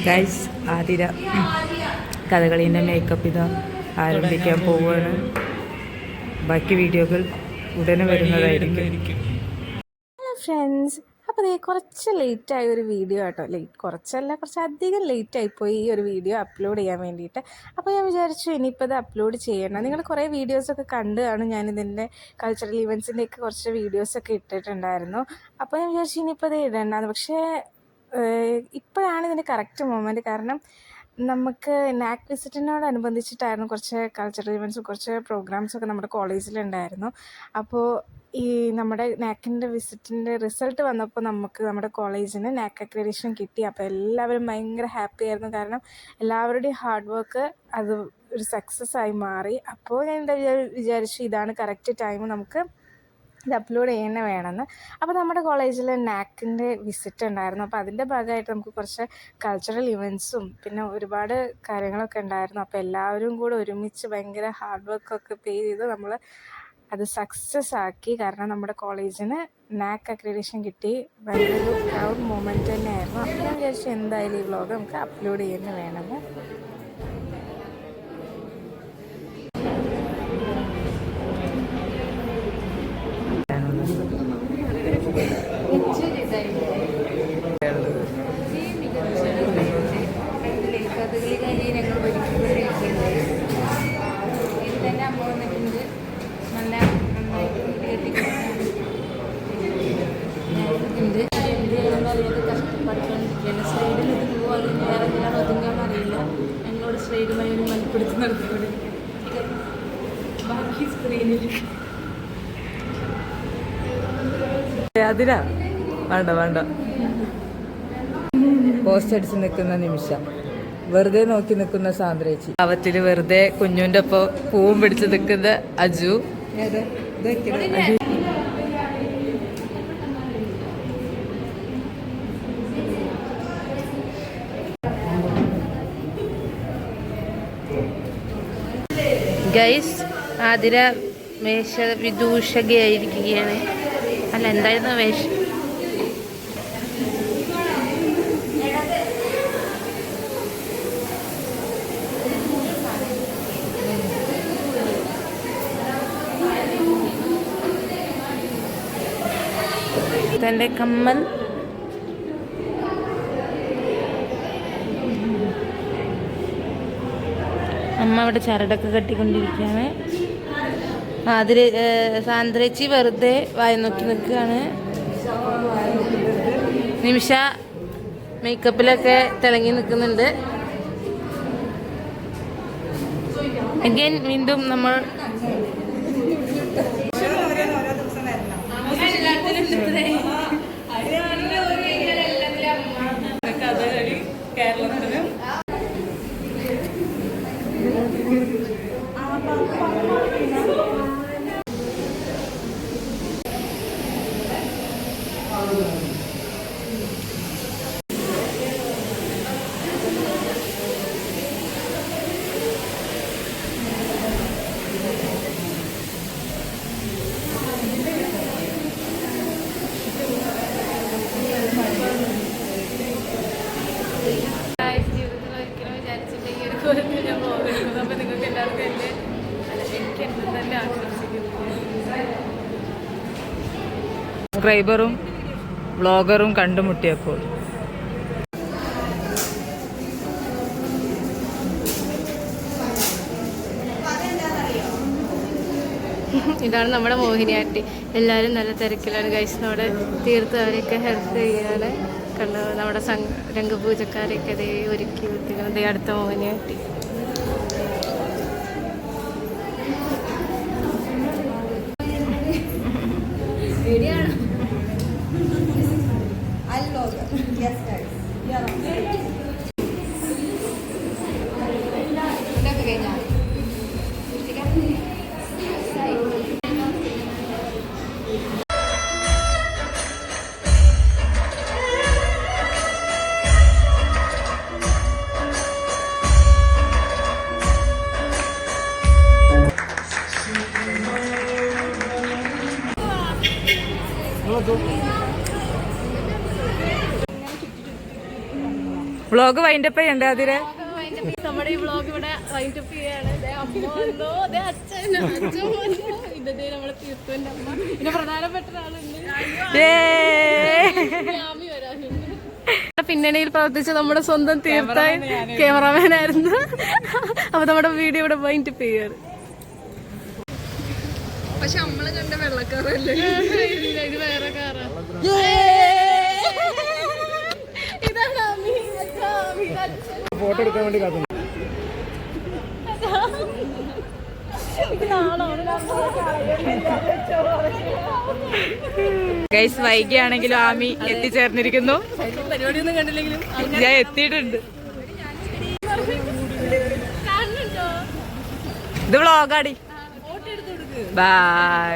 Guys Athira കഥകളീൻ്റെ makeup ഇതാ ആരംഭിക്കാൻ പോവുകയാണ്. ബാക്കി വീഡിയോകൾ ഉടനെ വരുന്നതായിരിക്കും. ഹലോ ഫ്രണ്ട്സ്, അപ്പോൾ കുറച്ച് ലേറ്റായ ഒരു വീഡിയോ കേട്ടോ. കുറച്ചധികം ലേറ്റായിപ്പോയി ഈ ഒരു വീഡിയോ അപ്ലോഡ് ചെയ്യാൻ വേണ്ടിയിട്ട്. അപ്പോൾ ഞാൻ വിചാരിച്ചു ഇനിയിപ്പോൾ ഇത് അപ്ലോഡ് ചെയ്യണം. നിങ്ങൾ കുറേ വീഡിയോസൊക്കെ കണ്ടു കാണും. ഞാനിതിൻ്റെ കൾച്ചറൽ ഇവൻറ്റ്സിൻ്റെയൊക്കെ കുറച്ച് വീഡിയോസൊക്കെ ഇട്ടിട്ടുണ്ടായിരുന്നു. അപ്പോൾ ഞാൻ വിചാരിച്ചു ഇനിയിപ്പോൾ ഇത് ഇടണ്ടാന്ന്. പക്ഷേ ഇപ്പോഴാണ് ഇതിൻ്റെ കറക്റ്റ് മൊമെൻറ്റ്. കാരണം നമുക്ക് നാക് വിസിറ്റിനോടനുബന്ധിച്ചിട്ടായിരുന്നു കുറച്ച് കൾച്ചറൽ ഇവൻറ്റ്സും കുറച്ച് പ്രോഗ്രാംസൊക്കെ നമ്മുടെ കോളേജിലുണ്ടായിരുന്നു. അപ്പോൾ ഈ നമ്മുടെ നാക്കിൻ്റെ വിസിറ്റിൻ്റെ റിസൾട്ട് വന്നപ്പോൾ നമ്മുടെ കോളേജിന് നാക് അക്രഡിറ്റേഷൻ കിട്ടി. അപ്പോൾ എല്ലാവരും ഭയങ്കര ഹാപ്പി ആയിരുന്നു. കാരണം എല്ലാവരുടെയും ഹാർഡ് വർക്ക് അത് ഒരു സക്സസ് ആയി മാറി. അപ്പോൾ ഞാൻ വിചാരിച്ചു ഇതാണ് കറക്റ്റ് ടൈം, നമുക്ക് ഇത് അപ്ലോഡ് ചെയ്യുന്ന വേണമെന്ന്. അപ്പോൾ നമ്മുടെ കോളേജിൽ നാക്കിൻ്റെ വിസിറ്റ് ഉണ്ടായിരുന്നു. അപ്പോൾ അതിൻ്റെ ഭാഗമായിട്ട് നമുക്ക് കുറച്ച് കൾച്ചറൽ ഇവൻറ്റ്സും പിന്നെ ഒരുപാട് കാര്യങ്ങളൊക്കെ ഉണ്ടായിരുന്നു. അപ്പോൾ എല്ലാവരും കൂടെ ഒരുമിച്ച് ഭയങ്കര ഹാർഡ് വർക്കൊക്കെ ചെയ്ത് നമ്മൾ അത് സക്സസ് ആക്കി. കാരണം നമ്മുടെ കോളേജിന് നാക് അക്രഡിറ്റേഷൻ കിട്ടി. ഭയങ്കര ഒരു പ്രൗഡ് മൊമെൻറ്റ് തന്നെയായിരുന്നു. അപ്പോൾ ഞാൻ വിചാരിച്ചു എന്തായാലും ഈ വ്ളോഗ് നമുക്ക് അപ്ലോഡ് ചെയ്യുന്ന വേണമെന്ന്. അതിര വേണ്ട പോസ്റ്റ് അടിച്ച് നിൽക്കുന്ന നിമിഷ, വെറുതെ നോക്കി നിൽക്കുന്ന സാന്ദ്രേച്ചി, അവത്തിൽ വെറുതെ കുഞ്ഞുൻ്റെ ഒപ്പം പൂവും പിടിച്ച് നിൽക്കുന്ന അജു, ഗൈസ് ആതിര വേഷവിദൂഷകയായിരിക്കുകയാണ്. അല്ല, എന്തായിരുന്നു വേഷം? തൻ്റെ കമ്മൽ അമ്മ അവിടെ ചരടൊക്കെ കെട്ടിക്കൊണ്ടിരിക്കുകയാണ്. അതിൽ സാന്ദ്രേച്ചി വെറുതെ വായി നോക്കി നിൽക്കുകയാണ്. നിമിഷ മേക്കപ്പിലൊക്കെ തിളങ്ങി നിൽക്കുന്നുണ്ട്. അഗൈൻ വീണ്ടും നമ്മൾ സബ്സ്ക്രൈബറും വ്ളോഗറും കണ്ടുമുട്ടിയപ്പോൾ ഇതാണ് നമ്മുടെ മോഹിനിയാട്ടി. എല്ലാവരും നല്ല തിരക്കിലാണ് ഗൈസിനോട് തീർത്ത് അവരെയൊക്കെ ഹെൽപ്പ് ചെയ്യാതെ കണ്ടു. നമ്മുടെ രംഗപൂജക്കാരെയൊക്കെ അതേ ഒരുക്കി വെക്കുന്നത് അടുത്ത മോഹിനിയാട്ടി. വ്ളോഗ് വൈൻഡപ്പ് ചെയ്യണ്ടേ അതിരെ? നമ്മുടെ ഈ വ്ളോഗ് ഇവിടെ വൈൻഡപ്പ് ചെയ്യാണ്. അമ്മ വന്നു, അച്ഛൻ വന്നു, ഇതേ നമ്മുടെ തീർത്തുവിന്റെ അമ്മ, പിന്നെ പ്രധാനപ്പെട്ട ഒരാളുണ്ട് പിന്നണിയിൽ പ്രവർത്തിച്ച നമ്മുടെ സ്വന്തം തീർത്ഥായി ക്യാമറാമാൻ ആയിരുന്നു. അപ്പൊ നമ്മുടെ വീഡിയോ ഇവിടെ വൈൻഡപ്പ് ചെയ്യാണ്. പക്ഷെ നമ്മളെ കണ്ട വെള്ളക്കാറല്ലേ, ഇത് വേറെ കാറാ. ഇതാണ് ഫോട്ടോ എടുക്കാൻ വേണ്ടി കാത്തു. ഗൈസ് വൈകിയാണെങ്കിലും ആമി എത്തിച്ചേർന്നിരിക്കുന്നു. പരിപാടിയൊന്നും കണ്ടില്ലെങ്കിലും ഞാൻ എത്തിയിട്ടുണ്ട്. ഇത് വ്ളോഗാടി. ബൈ.